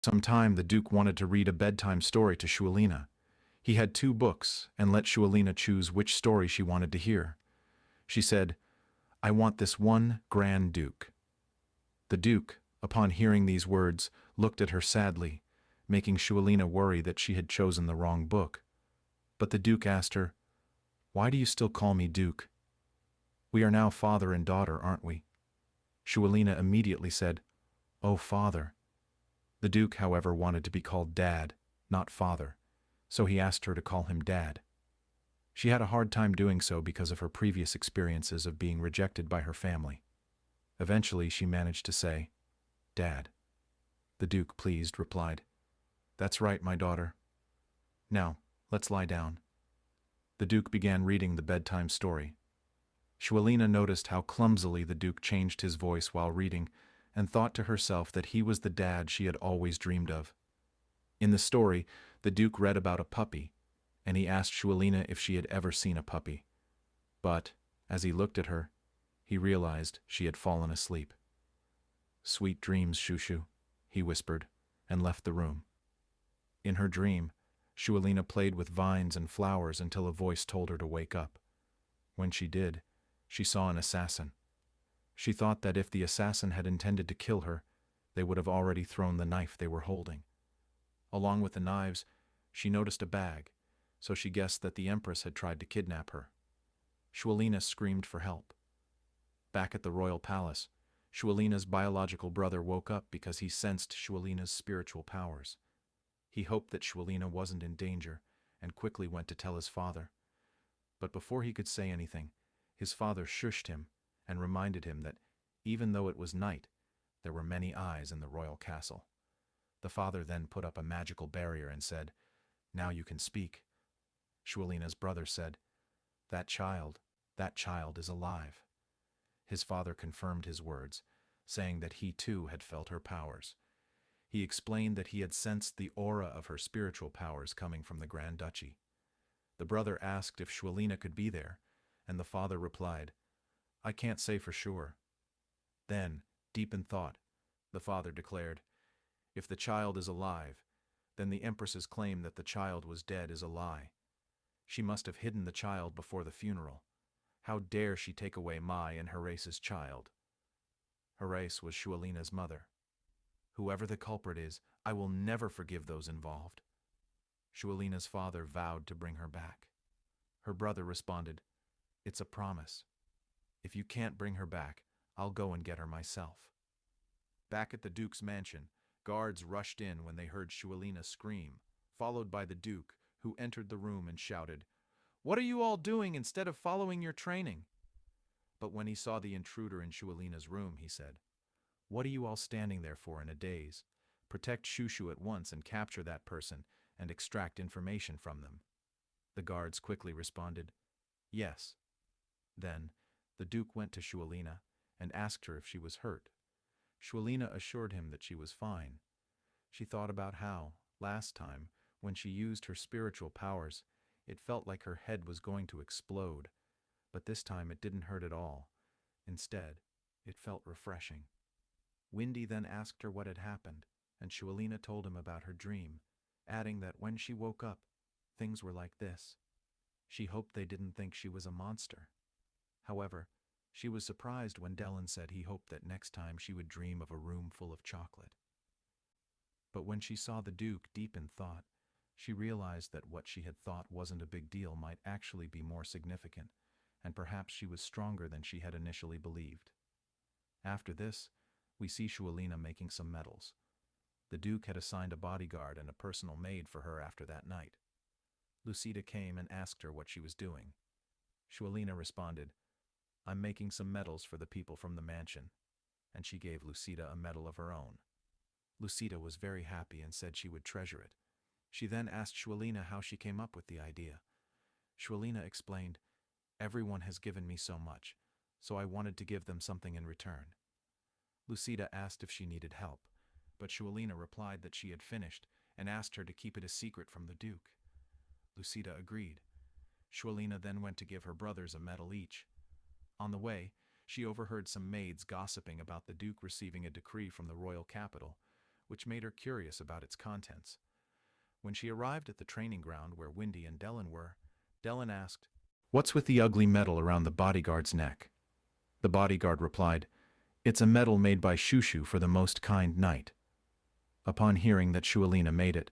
Some time the Duke wanted to read a bedtime story to Shualina. He had two books and let Shualina choose which story she wanted to hear. She said, "I want this one, Grand Duke." The Duke, upon hearing these words, looked at her sadly, making Shualina worry that she had chosen the wrong book. But the Duke asked her, "Why do you still call me Duke? We are now father and daughter, aren't we?" Shualina immediately said, "Oh, father." The Duke, however, wanted to be called Dad, not father, so he asked her to call him Dad. She had a hard time doing so because of her previous experiences of being rejected by her family. Eventually, she managed to say, "Dad." The Duke, pleased, replied, "That's right, my daughter. Now, let's lie down." The Duke began reading the bedtime story. Shualina noticed how clumsily the Duke changed his voice while reading, and thought to herself that he was the dad she had always dreamed of. In the story, the Duke read about a puppy, and he asked Shualina if she had ever seen a puppy. But, as he looked at her, he realized she had fallen asleep. "Sweet dreams, Shushu," he whispered, and left the room. In her dream, Shualina played with vines and flowers until a voice told her to wake up. When she did, she saw an assassin. She thought that if the assassin had intended to kill her, they would have already thrown the knife they were holding. Along with the knives, she noticed a bag, so she guessed that the Empress had tried to kidnap her. Shualina screamed for help. Back at the royal palace, Shualina's biological brother woke up because he sensed Shualina's spiritual powers. He hoped that Shualina wasn't in danger and quickly went to tell his father. But before he could say anything, his father shushed him and reminded him that even though it was night, there were many eyes in the royal castle. The father then put up a magical barrier and said, "Now you can speak." Shualina's brother said, that child is alive." His father confirmed his words, saying that he too had felt her powers. He explained that he had sensed the aura of her spiritual powers coming from the Grand Duchy. The brother asked if Shualina could be there, and the father replied, "I can't say for sure." Then, deep in thought, the father declared, "If the child is alive, then the Empress's claim that the child was dead is a lie. She must have hidden the child before the funeral. How dare she take away my and Herace's child?" Herace was Shualina's mother. "Whoever the culprit is, I will never forgive those involved." Shualina's father vowed to bring her back. Her brother responded, "It's a promise. If you can't bring her back, I'll go and get her myself." Back at the Duke's mansion, guards rushed in when they heard Shualina scream, followed by the Duke, who entered the room and shouted, "What are you all doing instead of following your training?" But when he saw the intruder in Shualina's room, he said, "What are you all standing there for in a daze? Protect Shushu at once and capture that person and extract information from them." The guards quickly responded, "Yes." Then, the Duke went to Shualina and asked her if she was hurt. Shualina assured him that she was fine. She thought about how, last time, when she used her spiritual powers, it felt like her head was going to explode, but this time it didn't hurt at all. Instead, it felt refreshing. Windy then asked her what had happened, and Shualina told him about her dream, adding that when she woke up, things were like this. She hoped they didn't think she was a monster. However, she was surprised when Dylan said he hoped that next time she would dream of a room full of chocolate. But when she saw the Duke deep in thought, she realized that what she had thought wasn't a big deal might actually be more significant, and perhaps she was stronger than she had initially believed. After this, we see Shualina making some medals. The Duke had assigned a bodyguard and a personal maid for her after that night. Lucida came and asked her what she was doing. Shualina responded, "I'm making some medals for the people from the mansion," and she gave Lucida a medal of her own. Lucida was very happy and said she would treasure it. She then asked Shualina how she came up with the idea. Shualina explained, "Everyone has given me so much, so I wanted to give them something in return." Lucida asked if she needed help, but Shualina replied that she had finished and asked her to keep it a secret from the Duke. Lucida agreed. Shualina then went to give her brothers a medal each. On the way, she overheard some maids gossiping about the Duke receiving a decree from the royal capital, which made her curious about its contents. When she arrived at the training ground where Windy and Dellen were, Dellen asked, "What's with the ugly medal around the bodyguard's neck?" The bodyguard replied, "It's a medal made by Shushu for the most kind knight." Upon hearing that Shualina made it,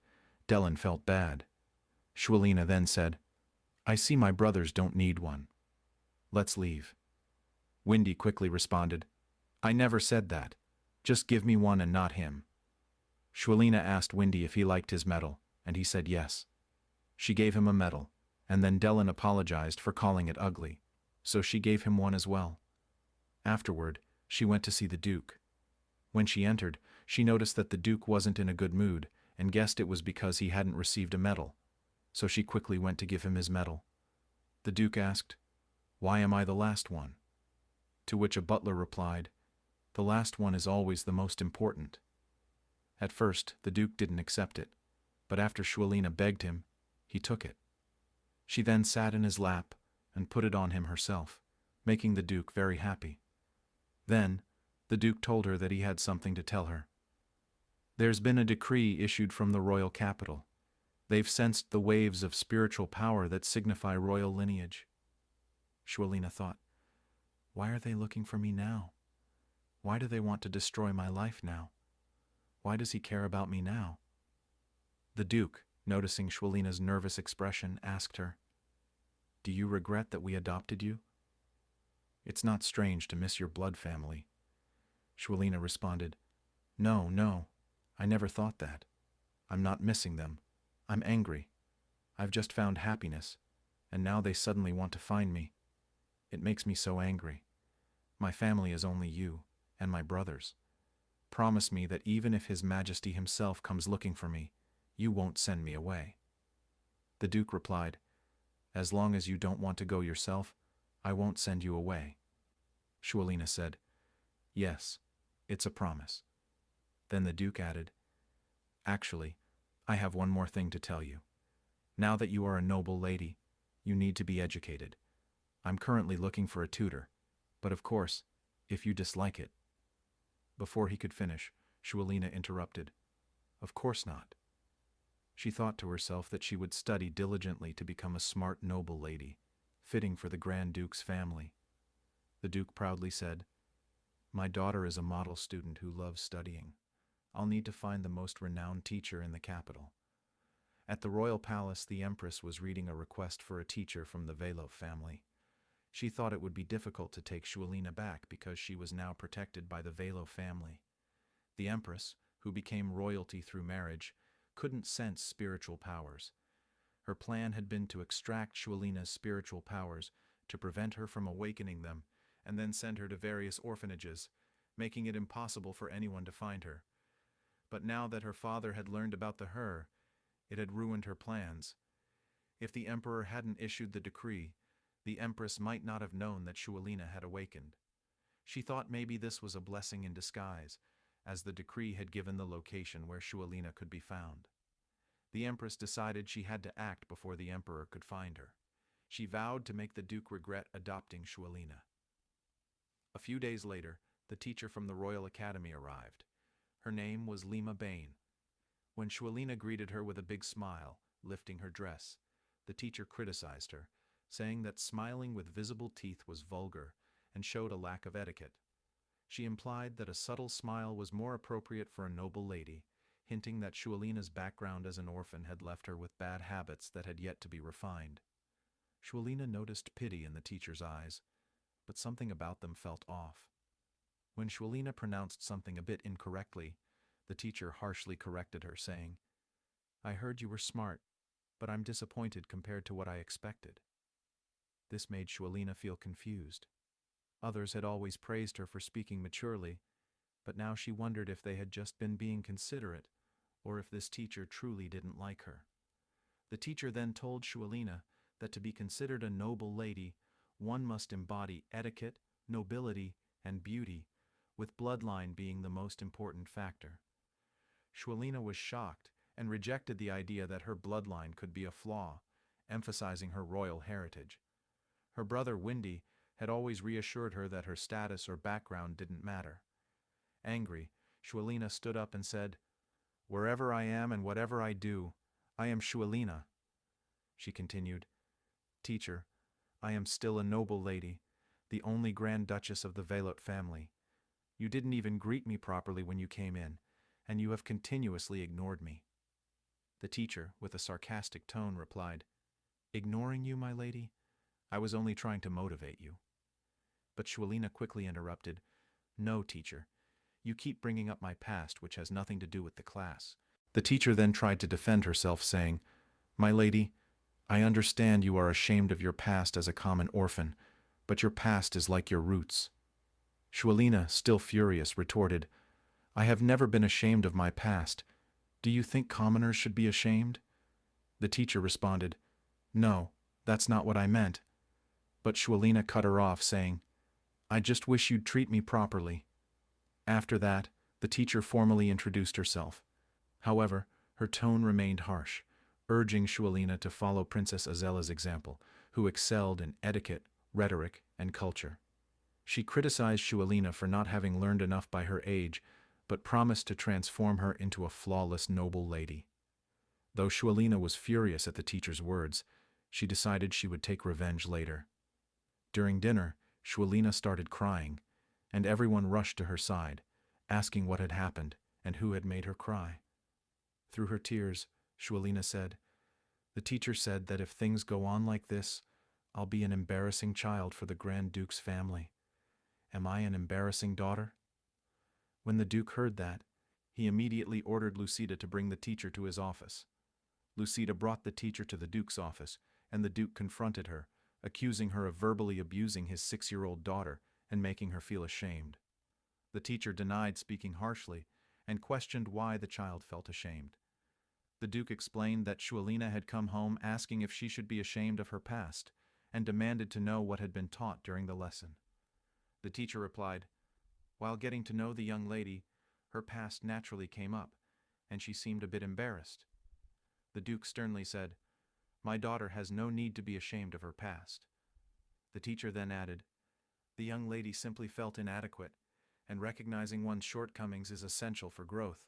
Dellen felt bad. Shualina then said, "I see my brothers don't need one. Let's leave." Windy quickly responded, "I never said that. Just give me one and not him." Shualina asked Windy if he liked his medal, and he said yes. She gave him a medal, and then Dellen apologized for calling it ugly, so she gave him one as well. Afterward, she went to see the Duke. When she entered, she noticed that the Duke wasn't in a good mood and guessed it was because he hadn't received a medal, so she quickly went to give him his medal. The Duke asked, "Why am I the last one?" To which a butler replied, "The last one is always the most important." At first, the Duke didn't accept it, but after Shualina begged him, he took it. She then sat in his lap and put it on him herself, making the Duke very happy. Then, the Duke told her that he had something to tell her. "There's been a decree issued from the royal capital. They've sensed the waves of spiritual power that signify royal lineage." Shualina thought, "Why are they looking for me now? Why do they want to destroy my life now? Why does he care about me now?" The Duke, noticing Shualina's nervous expression, asked her, "Do you regret that we adopted you?" "It's not strange to miss your blood family." Shualina responded, "No, no, I never thought that. I'm not missing them. I'm angry. I've just found happiness, and now they suddenly want to find me. It makes me so angry. My family is only you and my brothers. Promise me that even if His Majesty himself comes looking for me, you won't send me away." The Duke replied, "As long as you don't want to go yourself, I won't send you away." Shualina said, "Yes, it's a promise." Then the Duke added, "Actually, I have one more thing to tell you. Now that you are a noble lady, you need to be educated. I'm currently looking for a tutor, but of course, if you dislike it." Before he could finish, Shualina interrupted, "Of course not." She thought to herself that she would study diligently to become a smart noble lady, fitting for the Grand Duke's family. The Duke proudly said, "My daughter is a model student who loves studying. I'll need to find the most renowned teacher in the capital." At the royal palace, the Empress was reading a request for a teacher from the Velov family. She thought it would be difficult to take Shualina back because she was now protected by the Velov family. The Empress, who became royalty through marriage, couldn't sense spiritual powers. Her plan had been to extract Shualina's spiritual powers to prevent her from awakening them and then send her to various orphanages, making it impossible for anyone to find her. But now that her father had learned about the Her, it had ruined her plans. If the Emperor hadn't issued the decree, the Empress might not have known that Shualina had awakened. She thought maybe this was a blessing in disguise, as the decree had given the location where Shualina could be found. The Empress decided she had to act before the Emperor could find her. She vowed to make the Duke regret adopting Shualina. A few days later, the teacher from the Royal Academy arrived. Her name was Lima Bain. When Shualina greeted her with a big smile, lifting her dress, the teacher criticized her, saying that smiling with visible teeth was vulgar and showed a lack of etiquette. She implied that a subtle smile was more appropriate for a noble lady, hinting that Shualina's background as an orphan had left her with bad habits that had yet to be refined. Shualina noticed pity in the teacher's eyes, but something about them felt off. When Shualina pronounced something a bit incorrectly, the teacher harshly corrected her, saying, "I heard you were smart, but I'm disappointed compared to what I expected." This made Shualina feel confused. Others had always praised her for speaking maturely, but now she wondered if they had just been being considerate, or if this teacher truly didn't like her. The teacher then told Shualina that to be considered a noble lady, one must embody etiquette, nobility, and beauty, with bloodline being the most important factor. Shualina was shocked and rejected the idea that her bloodline could be a flaw, emphasizing her royal heritage. Her brother Windy had always reassured her that her status or background didn't matter. Angry, Shualina stood up and said, Wherever I am and whatever I do, I am Shualina. She continued, Teacher, I am still a noble lady, the only Grand Duchess of the Velot family. You didn't even greet me properly when you came in, and you have continuously ignored me. The teacher, with a sarcastic tone, replied, Ignoring you, my lady? I was only trying to motivate you. But Shualina quickly interrupted, No, teacher. You keep bringing up my past, which has nothing to do with the class. The teacher then tried to defend herself, saying, My lady, I understand you are ashamed of your past as a common orphan, but your past is like your roots. Shualina, still furious, retorted, I have never been ashamed of my past. Do you think commoners should be ashamed? The teacher responded, No, that's not what I meant. But Shualina cut her off, saying, I just wish you'd treat me properly. After that, the teacher formally introduced herself. However, her tone remained harsh, urging Shualina to follow Princess Azella's example, who excelled in etiquette, rhetoric, and culture. She criticized Shualina for not having learned enough by her age, but promised to transform her into a flawless noble lady. Though Shualina was furious at the teacher's words, she decided she would take revenge later. During dinner, Shualina started crying, and everyone rushed to her side, asking what had happened and who had made her cry. Through her tears, Shualina said, The teacher said that if things go on like this, I'll be an embarrassing child for the Grand Duke's family. Am I an embarrassing daughter? When the Duke heard that, he immediately ordered Lucida to bring the teacher to his office. Lucida brought the teacher to the Duke's office, and the Duke confronted her, accusing her of verbally abusing his 6-year-old daughter and making her feel ashamed. The teacher denied speaking harshly and questioned why the child felt ashamed. The Duke explained that Shualina had come home asking if she should be ashamed of her past, and demanded to know what had been taught during the lesson. The teacher replied, While getting to know the young lady, her past naturally came up, and she seemed a bit embarrassed. The Duke sternly said, My daughter has no need to be ashamed of her past. The teacher then added, The young lady simply felt inadequate, and recognizing one's shortcomings is essential for growth.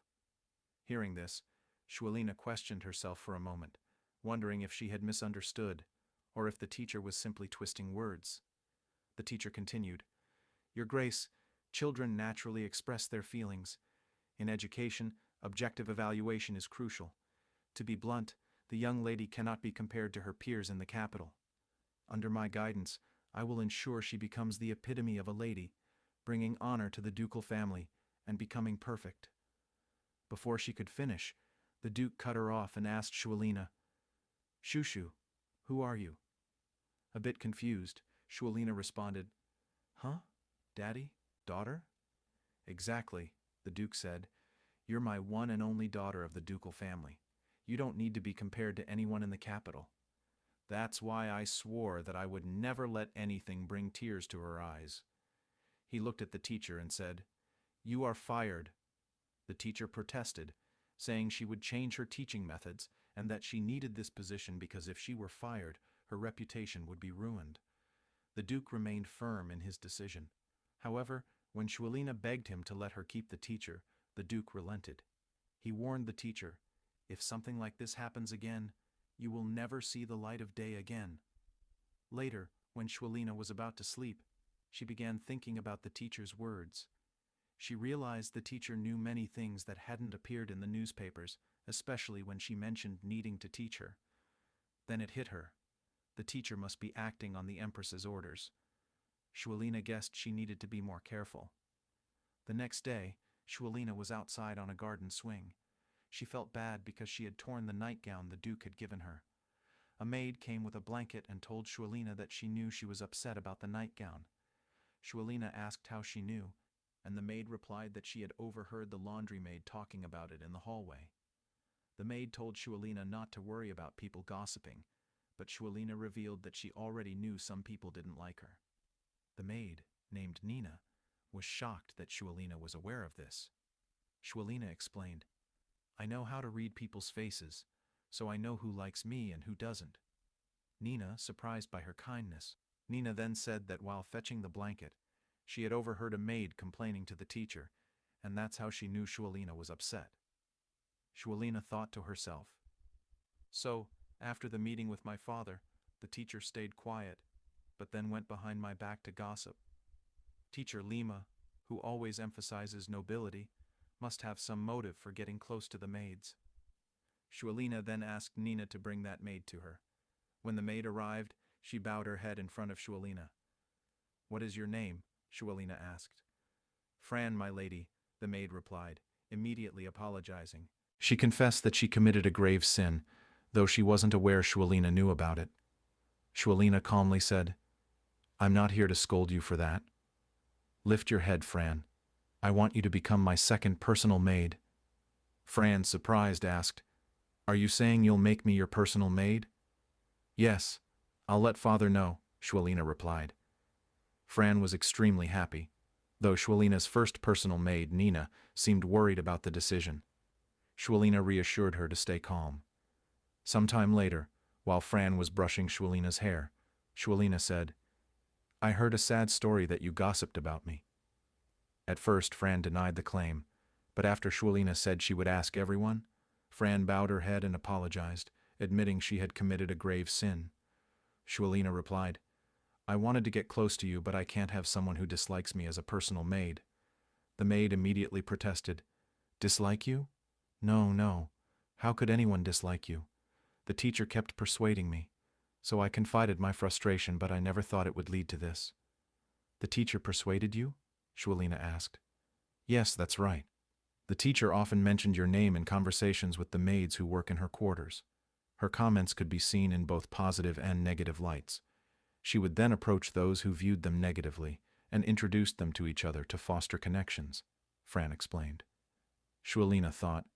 Hearing this, Shualina questioned herself for a moment, wondering if she had misunderstood, or if the teacher was simply twisting words. The teacher continued, Your Grace, children naturally express their feelings. In education, objective evaluation is crucial. To be blunt, the young lady cannot be compared to her peers in the capital. Under my guidance, I will ensure she becomes the epitome of a lady, bringing honor to the ducal family and becoming perfect. Before she could finish, the Duke cut her off and asked Shualina, Shushu, who are you? A bit confused, Shualina responded, Huh? Daddy? Daughter? Exactly, the Duke said. You're my one and only daughter of the ducal family. You don't need to be compared to anyone in the capital. That's why I swore that I would never let anything bring tears to her eyes. He looked at the teacher and said, You are fired. The teacher protested, saying she would change her teaching methods and that she needed this position because if she were fired, her reputation would be ruined. The Duke remained firm in his decision. However, when Shualina begged him to let her keep the teacher, the Duke relented. He warned the teacher, If something like this happens again, you will never see the light of day again. Later, when Shualina was about to sleep, she began thinking about the teacher's words. She realized the teacher knew many things that hadn't appeared in the newspapers, especially when she mentioned needing to teach her. Then it hit her. The teacher must be acting on the Empress's orders. Shualina guessed she needed to be more careful. The next day, Shualina was outside on a garden swing. She felt bad because she had torn the nightgown the Duke had given her. A maid came with a blanket and told Shualina that she knew she was upset about the nightgown. Shualina asked how she knew, and the maid replied that she had overheard the laundry maid talking about it in the hallway. The maid told Shualina not to worry about people gossiping, but Shualina revealed that she already knew some people didn't like her. The maid, named Nina, was shocked that Shualina was aware of this. Shualina explained, I know how to read people's faces, so I know who likes me and who doesn't. Nina, surprised by her kindness, Nina then said that while fetching the blanket, she had overheard a maid complaining to the teacher, and that's how she knew Shualina was upset. Shualina thought to herself. So, after the meeting with my father, the teacher stayed quiet, but then went behind my back to gossip. Teacher Lima, who always emphasizes nobility, must have some motive for getting close to the maids. Shualina then asked Nina to bring that maid to her. When the maid arrived, she bowed her head in front of Shualina. "What is your name?" Shualina asked. "Fran, my lady," the maid replied, immediately apologizing. She confessed that she committed a grave sin, though she wasn't aware Shualina knew about it. Shualina calmly said, "I'm not here to scold you for that. Lift your head, Fran. I want you to become my second personal maid." Fran, surprised, asked, "Are you saying you'll make me your personal maid?" "Yes, I'll let father know," Shualina replied. Fran was extremely happy, though Shualina's first personal maid, Nina, seemed worried about the decision. Shualina reassured her to stay calm. Sometime later, while Fran was brushing Shualina's hair, Shualina said, "I heard a sad story that you gossiped about me." At first, Fran denied the claim, but after Shualina said she would ask everyone, Fran bowed her head and apologized, admitting she had committed a grave sin. Shualina replied, "I wanted to get close to you, but I can't have someone who dislikes me as a personal maid." The maid immediately protested, "Dislike you? No, no. How could anyone dislike you? The teacher kept persuading me, so I confided my frustration, but I never thought it would lead to this." "The teacher persuaded you?" Shualina asked. "Yes, that's right. The teacher often mentioned your name in conversations with the maids who work in her quarters. Her comments could be seen in both positive and negative lights. She would then approach those who viewed them negatively and introduced them to each other to foster connections," Fran explained. Shualina thought,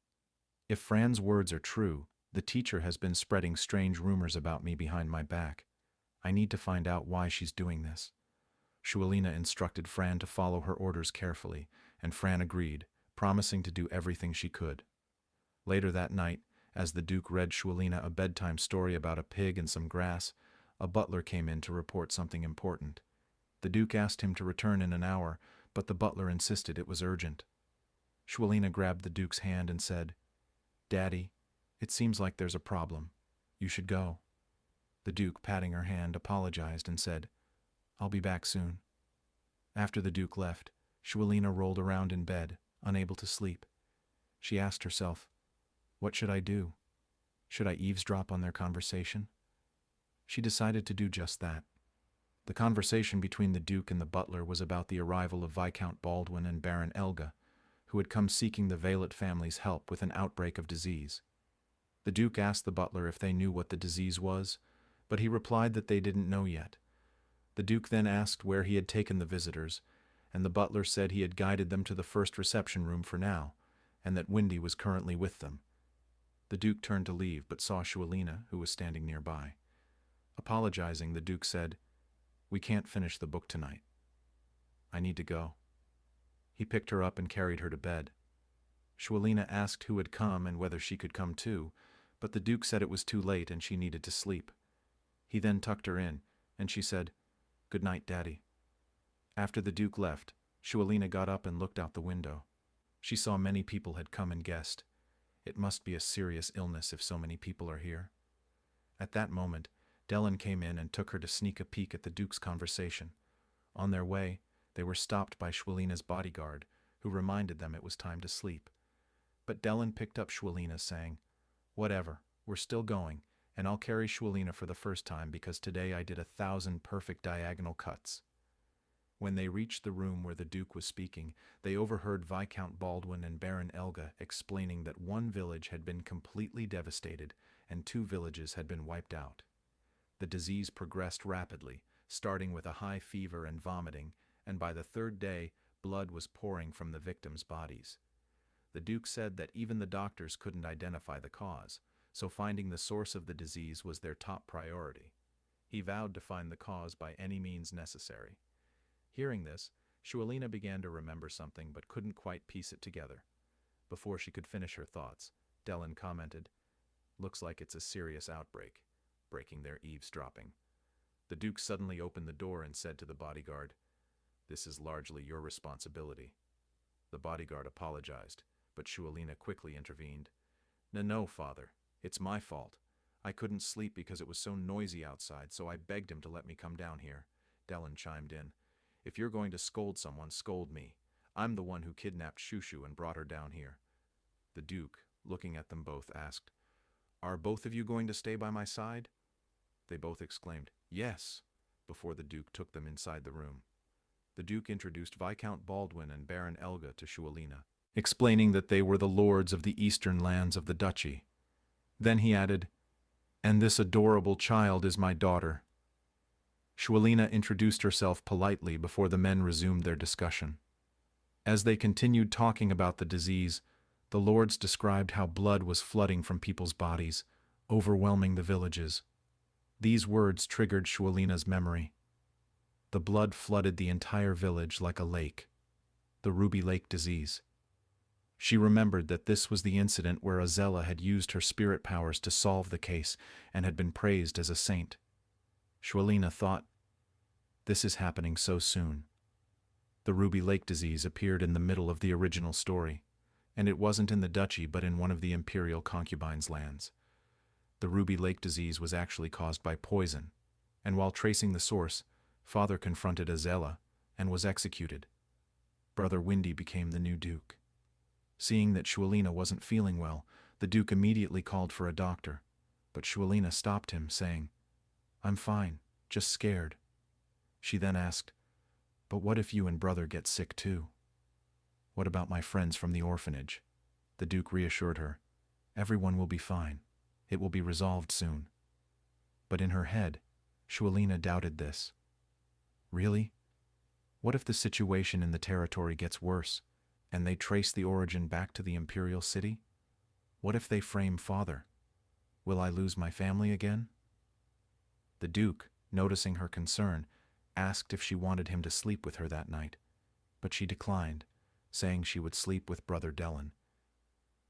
"If Fran's words are true, the teacher has been spreading strange rumors about me behind my back. I need to find out why she's doing this." Shualina instructed Fran to follow her orders carefully, and Fran agreed, promising to do everything she could. Later that night, as the Duke read Shualina a bedtime story about a pig and some grass, a butler came in to report something important. The Duke asked him to return in an hour, but the butler insisted it was urgent. Shualina grabbed the Duke's hand and said, "Daddy, it seems like there's a problem. You should go." The Duke, patting her hand, apologized and said, "I'll be back soon." After the Duke left, Shualina rolled around in bed, unable to sleep. She asked herself, "What should I do? Should I eavesdrop on their conversation?" She decided to do just that. The conversation between the Duke and the butler was about the arrival of Viscount Baldwin and Baron Elga, who had come seeking the Vaillant family's help with an outbreak of disease. The Duke asked the butler if they knew what the disease was, but he replied that they didn't know yet. The Duke then asked where he had taken the visitors, and the butler said he had guided them to the first reception room for now, and that Windy was currently with them. The Duke turned to leave, but saw Shualina, who was standing nearby. Apologizing, the Duke said, "We can't finish the book tonight. I need to go." He picked her up and carried her to bed. Shualina asked who had come and whether she could come too, but the Duke said it was too late and she needed to sleep. He then tucked her in, and she said, "Good night, Daddy." After the Duke left, Shualina got up and looked out the window. She saw many people had come and guessed. It must be a serious illness if so many people are here. At that moment, Dellen came in and took her to sneak a peek at the Duke's conversation. On their way, they were stopped by Shualina's bodyguard, who reminded them it was time to sleep. But Dellen picked up Shualina, saying, "Whatever, we're still going, and I'll carry Shualina for the first time because today I did 1,000 perfect diagonal cuts." When they reached the room where the Duke was speaking, they overheard Viscount Baldwin and Baron Elga explaining that one village had been completely devastated and 2 villages had been wiped out. The disease progressed rapidly, starting with a high fever and vomiting, and by the 3rd day, blood was pouring from the victims' bodies. The Duke said that even the doctors couldn't identify the cause, so finding the source of the disease was their top priority. He vowed to find the cause by any means necessary. Hearing this, Shualina began to remember something but couldn't quite piece it together. Before she could finish her thoughts, Dellen commented, "Looks like it's a serious outbreak," breaking their eavesdropping. The Duke suddenly opened the door and said to the bodyguard, "This is largely your responsibility." The bodyguard apologized, but Shualina quickly intervened. No, father. It's my fault. I couldn't sleep because it was so noisy outside, so I begged him to let me come down here. Dellen chimed in. If you're going to scold someone, scold me. I'm the one who kidnapped Shushu and brought her down here. The Duke, looking at them both, asked, Are both of you going to stay by my side? They both exclaimed, Yes, before the Duke took them inside the room. The Duke introduced Viscount Baldwin and Baron Elga to Shualina, explaining that they were the lords of the eastern lands of the duchy. Then he added, And this adorable child is my daughter. Shualina introduced herself politely before the men resumed their discussion. As they continued talking about the disease, the lords described how blood was flooding from people's bodies, overwhelming the villages. These words triggered Shualina's memory. The blood flooded the entire village like a lake, the Ruby Lake disease. She remembered that this was the incident where Azella had used her spirit powers to solve the case and had been praised as a saint. Shualina thought, This is happening so soon. The Ruby Lake disease appeared in the middle of the original story, and it wasn't in the duchy but in one of the imperial concubines' lands. The Ruby Lake disease was actually caused by poison, and while tracing the source, Father confronted Azella and was executed. Brother Windy became the new Duke. Seeing that Shualina wasn't feeling well, the Duke immediately called for a doctor, but Shualina stopped him, saying, I'm fine, just scared. She then asked, But what if you and Brother get sick too? What about my friends from the orphanage? The Duke reassured her, Everyone will be fine. It will be resolved soon. But in her head, Shualina doubted this. Really? What if the situation in the territory gets worse, and they trace the origin back to the imperial city? What if they frame Father? Will I lose my family again? The Duke, noticing her concern, asked if she wanted him to sleep with her that night, but she declined, saying she would sleep with Brother Dellen.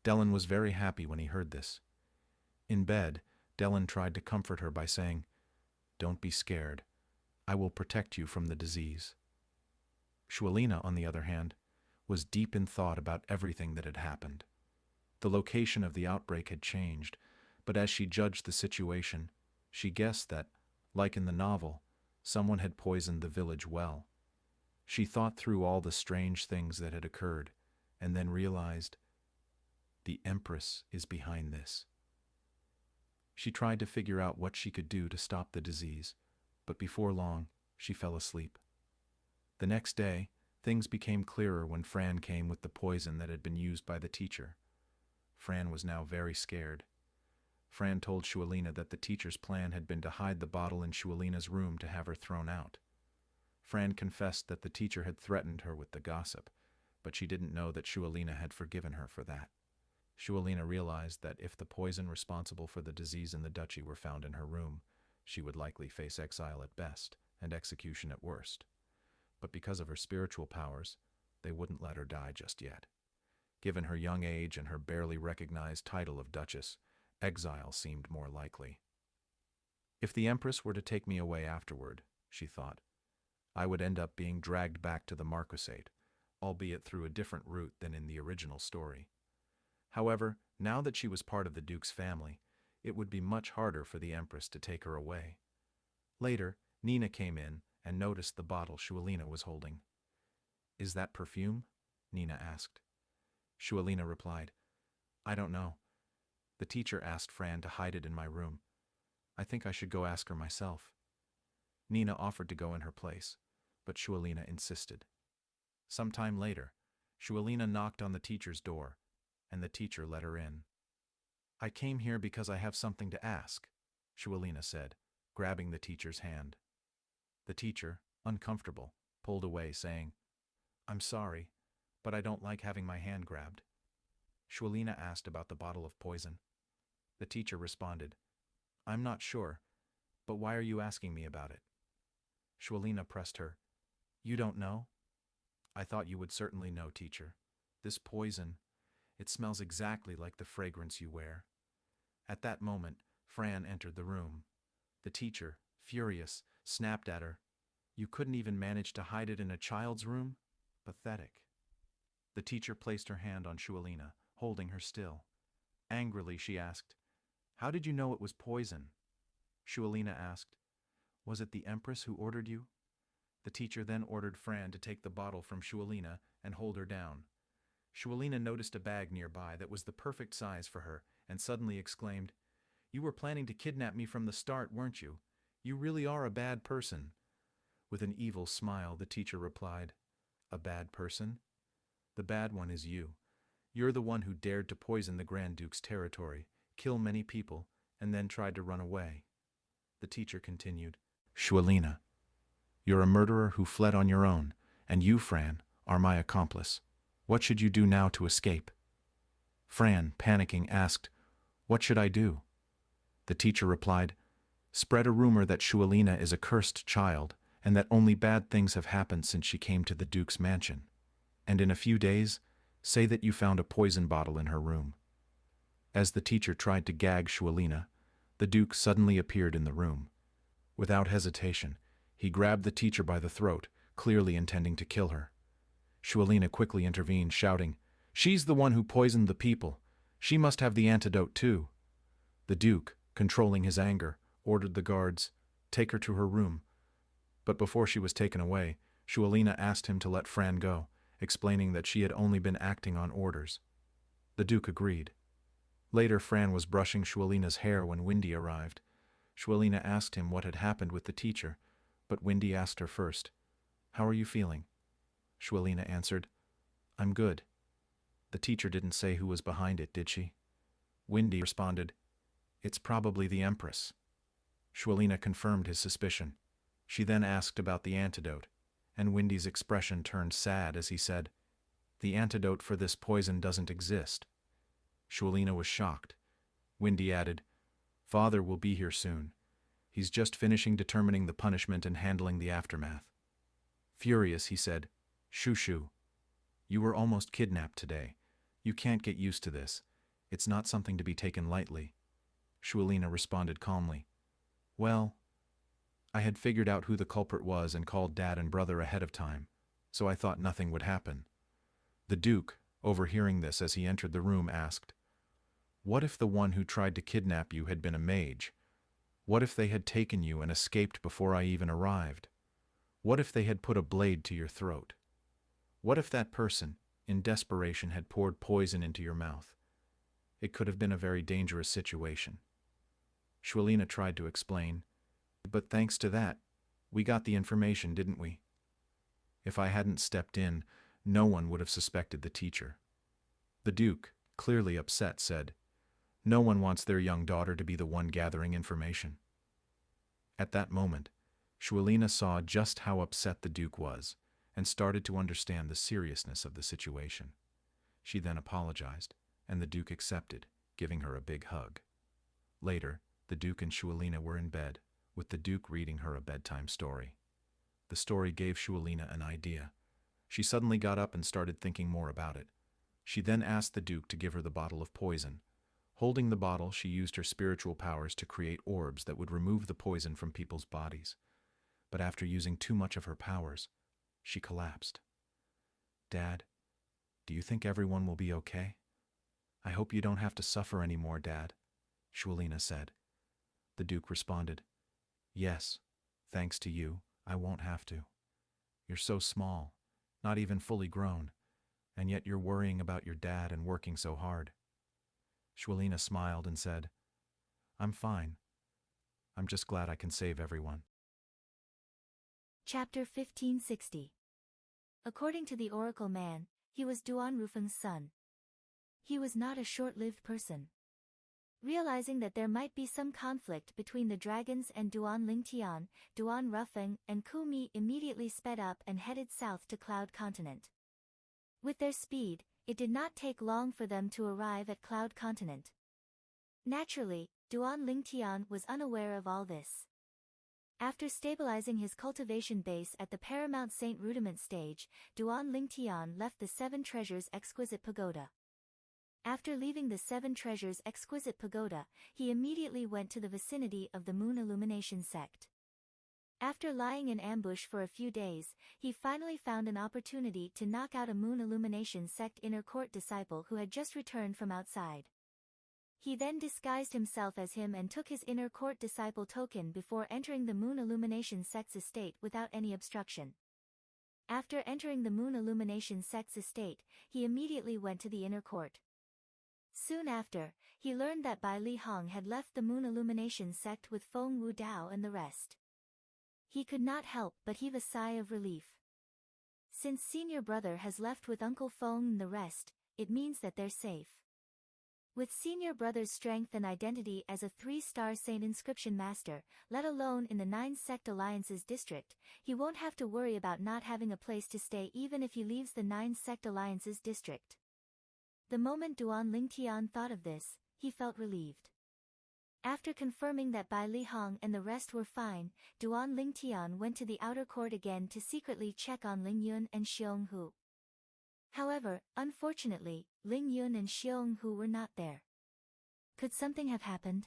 Dellen was very happy when he heard this. In bed, Dellen tried to comfort her by saying, Don't be scared. I will protect you from the disease. Shualina, on the other hand, was deep in thought about everything that had happened. The location of the outbreak had changed, but as she judged the situation, she guessed that, like in the novel, someone had poisoned the village well. She thought through all the strange things that had occurred, and then realized, the Empress is behind this. She tried to figure out what she could do to stop the disease, but before long, she fell asleep. The next day, things became clearer when Fran came with the poison that had been used by the teacher. Fran was now very scared. Fran told Shualina that the teacher's plan had been to hide the bottle in Shualina's room to have her thrown out. Fran confessed that the teacher had threatened her with the gossip, but she didn't know that Shualina had forgiven her for that. Shualina realized that if the poison responsible for the disease in the duchy were found in her room, she would likely face exile at best and execution at worst. But because of her spiritual powers, they wouldn't let her die just yet. Given her young age and her barely recognized title of Duchess, exile seemed more likely. If the Empress were to take me away afterward, she thought, I would end up being dragged back to the Marquisate, albeit through a different route than in the original story. However, now that she was part of the Duke's family, it would be much harder for the Empress to take her away. Later, Nina came in and noticed the bottle Shualina was holding. Is that perfume? Nina asked. Shualina replied, I don't know. The teacher asked Fran to hide it in my room. I think I should go ask her myself. Nina offered to go in her place, but Shualina insisted. Some time later, Shualina knocked on the teacher's door, and the teacher let her in. I came here because I have something to ask, Shualina said, grabbing the teacher's hand. The teacher, uncomfortable, pulled away, saying, I'm sorry, but I don't like having my hand grabbed. Shualina asked about the bottle of poison. The teacher responded, I'm not sure, but why are you asking me about it? Shualina pressed her. You don't know? I thought you would certainly know, teacher. This poison, it smells exactly like the fragrance you wear. At that moment, Fran entered the room. The teacher, furious, snapped at her. You couldn't even manage to hide it in a child's room? Pathetic. The teacher placed her hand on Shualina, holding her still. Angrily, she asked, "How did you know it was poison?" Shualina asked, "Was it the Empress who ordered you?" The teacher then ordered Fran to take the bottle from Shualina and hold her down. Shualina noticed a bag nearby that was the perfect size for her and suddenly exclaimed, "You were planning to kidnap me from the start, weren't you? You really are a bad person." With an evil smile, the teacher replied, "A bad person? The bad one is you. You're the one who dared to poison the Grand Duke's territory, kill many people, and then tried to run away." The teacher continued, "Shualina, you're a murderer who fled on your own, and you, Fran, are my accomplice. What should you do now to escape?" Fran, panicking, asked, "What should I do?" The teacher replied, "Spread a rumor that Shualina is a cursed child, and that only bad things have happened since she came to the Duke's mansion. And in a few days, say that you found a poison bottle in her room." As the teacher tried to gag Shualina, the Duke suddenly appeared in the room. Without hesitation, he grabbed the teacher by the throat, clearly intending to kill her. Shualina quickly intervened, shouting, "She's the one who poisoned the people. She must have the antidote too." The Duke, controlling his anger, ordered the guards, "Take her to her room." But before she was taken away, Shualina asked him to let Fran go, explaining that she had only been acting on orders. The Duke agreed. Later, Fran was brushing Shualina's hair when Windy arrived. Shualina asked him what had happened with the teacher, but Windy asked her first, "How are you feeling?" Shualina answered, "I'm good." The teacher didn't say who was behind it, did she? Windy responded, "It's probably the Empress." Shualina confirmed his suspicion. She then asked about the antidote, and Windy's expression turned sad as he said, "The antidote for this poison doesn't exist." Shualina was shocked. Windy added, "Father will be here soon. He's just finishing determining the punishment and handling the aftermath." Furious, he said, "Shushu, you were almost kidnapped today. You can't get used to this. It's not something to be taken lightly." Shualina responded calmly, "Well, I had figured out who the culprit was and called Dad and brother ahead of time, so I thought nothing would happen." The Duke, overhearing this as he entered the room, asked, "What if the one who tried to kidnap you had been a mage? What if they had taken you and escaped before I even arrived? What if they had put a blade to your throat? What if that person, in desperation, had poured poison into your mouth? It could have been a very dangerous situation." Shualina tried to explain, "But thanks to that, we got the information, didn't we? If I hadn't stepped in, no one would have suspected the teacher." The Duke, clearly upset, said, "No one wants their young daughter to be the one gathering information." At that moment, Shualina saw just how upset the Duke was and started to understand the seriousness of the situation. She then apologized, and the Duke accepted, giving her a big hug. Later, the Duke and Shualina were in bed, with the Duke reading her a bedtime story. The story gave Shualina an idea. She suddenly got up and started thinking more about it. She then asked the Duke to give her the bottle of poison. Holding the bottle, she used her spiritual powers to create orbs that would remove the poison from people's bodies. But after using too much of her powers, she collapsed. "Dad, do you think everyone will be okay? I hope you don't have to suffer anymore, Dad," Shualina said. The Duke responded, "Yes, thanks to you, I won't have to. You're so small, not even fully grown, and yet you're worrying about your dad and working so hard." Shualina smiled and said, "I'm fine. I'm just glad I can save everyone." Chapter 1560. According to the Oracle Man, he was Duan Rufeng's son. He was not a short-lived person. Realizing that there might be some conflict between the dragons and Duan Lingtian, Duan Rufeng and Ku Mi immediately sped up and headed south to Cloud Continent. With their speed, it did not take long for them to arrive at Cloud Continent. Naturally, Duan Lingtian was unaware of all this. After stabilizing his cultivation base at the Paramount Saint Rudiment stage, Duan Lingtian left the Seven Treasures Exquisite Pagoda. After leaving the Seven Treasures Exquisite Pagoda, he immediately went to the vicinity of the Moon Illumination sect. After lying in ambush for a few days, he finally found an opportunity to knock out a Moon Illumination sect inner court disciple who had just returned from outside. He then disguised himself as him and took his inner court disciple token before entering the Moon Illumination sect's estate without any obstruction. After entering the Moon Illumination sect's estate, he immediately went to the inner court. Soon after, he learned that Bai Li Hong had left the Moon Illumination sect with Feng Wu Dao and the rest. He could not help but heave a sigh of relief. Since senior brother has left with Uncle Feng and the rest, it means that they're safe. With senior brother's strength and identity as a 3-star Saint Inscription Master, let alone in the 9 Sect Alliance's district, he won't have to worry about not having a place to stay even if he leaves the 9 Sect Alliance's district. The moment Duan Lingtian thought of this, he felt relieved. After confirming that Bai Li Hong and the rest were fine, Duan Lingtian went to the outer court again to secretly check on Ling Yun and Xiong Hu. However, unfortunately, Ling Yun and Xiong Hu were not there. Could something have happened?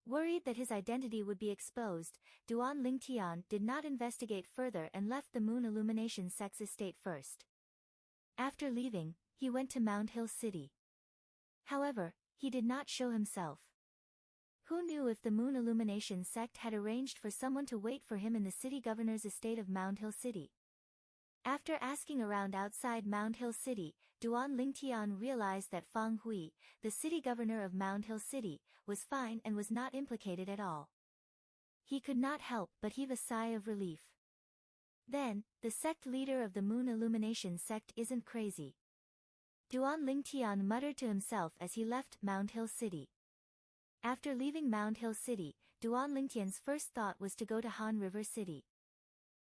Worried that his identity would be exposed, Duan Lingtian did not investigate further and left the Moon Illumination sect's estate first. After leaving, he went to Mount Hill City. However, he did not show himself. Who knew if the Moon Illumination sect had arranged for someone to wait for him in the city governor's estate of Mount Hill City? After asking around outside Mount Hill City, Duan Lingtian realized that Fang Hui, the city governor of Mount Hill City, was fine and was not implicated at all. He could not help but heave a sigh of relief. Then, the sect leader of the Moon Illumination sect isn't crazy. Duan Lingtian muttered to himself as he left Mount Hill City. After leaving Mount Hill City, Duan Lingtian's first thought was to go to Han River City.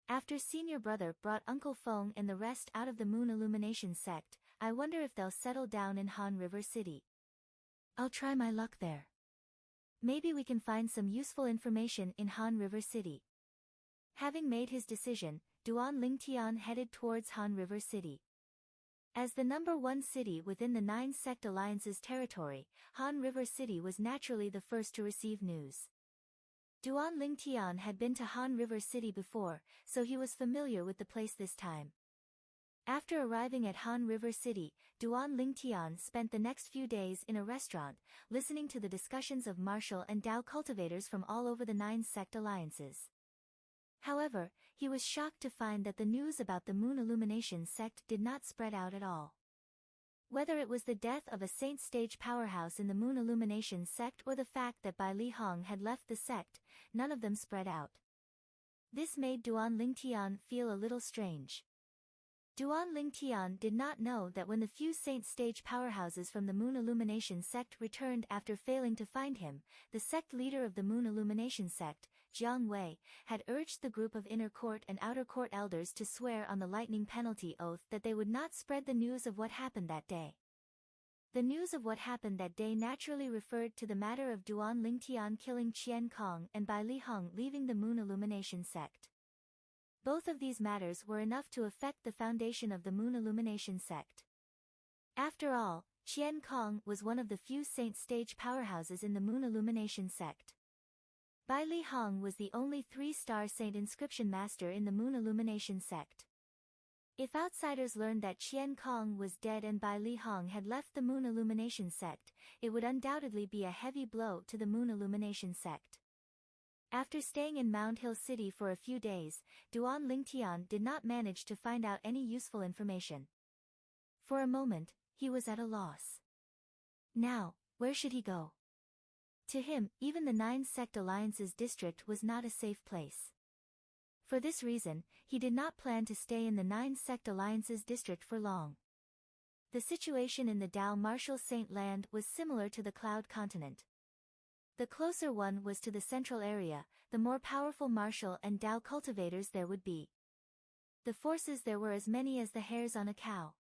After senior brother brought Uncle Feng and the rest out of the Moon Illumination sect, I wonder if they'll settle down in Han River City. I'll try my luck there. Maybe we can find some useful information in Han River City. Having made his decision, Duan Lingtian headed towards Han River City. As the number 1 city within the 9 Sect Alliance's territory, Han River City was naturally the first to receive news. Duan Lingtian had been to Han River City before, so he was familiar with the place this time. After arriving at Han River City, Duan Lingtian spent the next few days in a restaurant, listening to the discussions of martial and Dao cultivators from all over the 9 Sect Alliances. However, he was shocked to find that the news about the Moon Illumination sect did not spread out at all. Whether it was the death of a saint stage powerhouse in the Moon Illumination sect or the fact that Bai Li Hong had left the sect, none of them spread out. This made Duan Lingtian feel a little strange. Duan Lingtian did not know that when the few saint stage powerhouses from the Moon Illumination sect returned after failing to find him, the sect leader of the Moon Illumination sect, Jiang Wei, had urged the group of inner court and outer court elders to swear on the lightning penalty oath that they would not spread the news of what happened that day. The news of what happened that day naturally referred to the matter of Duan Lingtian killing Qian Kong and Bai Li Hong leaving the Moon Illumination sect. Both of these matters were enough to affect the foundation of the Moon Illumination sect. After all, Qian Kong was one of the few saint stage powerhouses in the Moon Illumination sect. Bai Li Hong was the only 3-star Saint Inscription Master in the Moon Illumination sect. If outsiders learned that Qian Kong was dead and Bai Li Hong had left the Moon Illumination sect, it would undoubtedly be a heavy blow to the Moon Illumination sect. After staying in Mount Hill City for a few days, Duan Lingtian did not manage to find out any useful information. For a moment, he was at a loss. Now, where should he go? To him, even the 9 Sect Alliance's district was not a safe place. For this reason, he did not plan to stay in the 9 Sect Alliance's district for long. The situation in the Dao Martial Saint Land was similar to the Cloud Continent. The closer one was to the central area, the more powerful martial and Dao cultivators there would be. The forces there were as many as the hairs on a cow.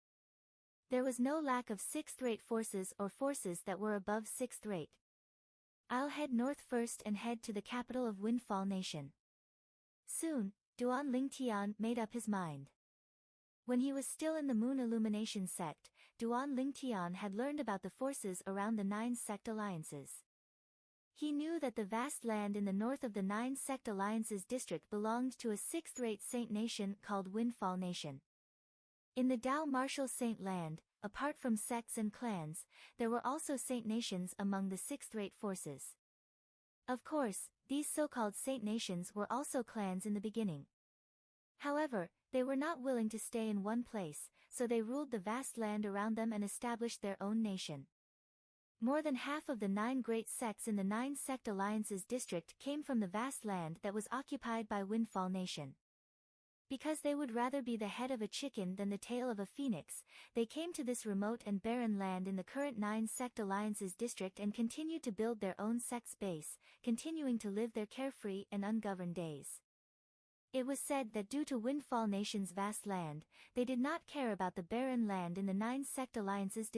There was no lack of 6th-rate forces or forces that were above 6th rate. I'll head north first and head to the capital of Windfall Nation. Soon, Duan Lingtian made up his mind. When he was still in the Moon Illumination sect, Duan Lingtian had learned about the forces around the 9 Sect Alliances. He knew that the vast land in the north of the 9 Sect Alliance's district belonged to a 6th-rate saint nation called Windfall Nation. In the Dao Martial Saint Land, apart from sects and clans, there were also saint nations among the sixth-rate forces. Of course, these so-called saint nations were also clans in the beginning. However, they were not willing to stay in one place, so they ruled the vast land around them and established their own nation. More than half of the 9 great sects in the 9 sect alliances district came from the vast land that was occupied by Windfall Nation. Because they would rather be the head of a chicken than the tail of a phoenix, they came to this remote and barren land in the current 9 sect alliances district and continued to build their own sect's base, continuing to live their carefree and ungoverned days. It was said that due to Windfall Nation's vast land, they did not care about the barren land in the 9 sect alliances district.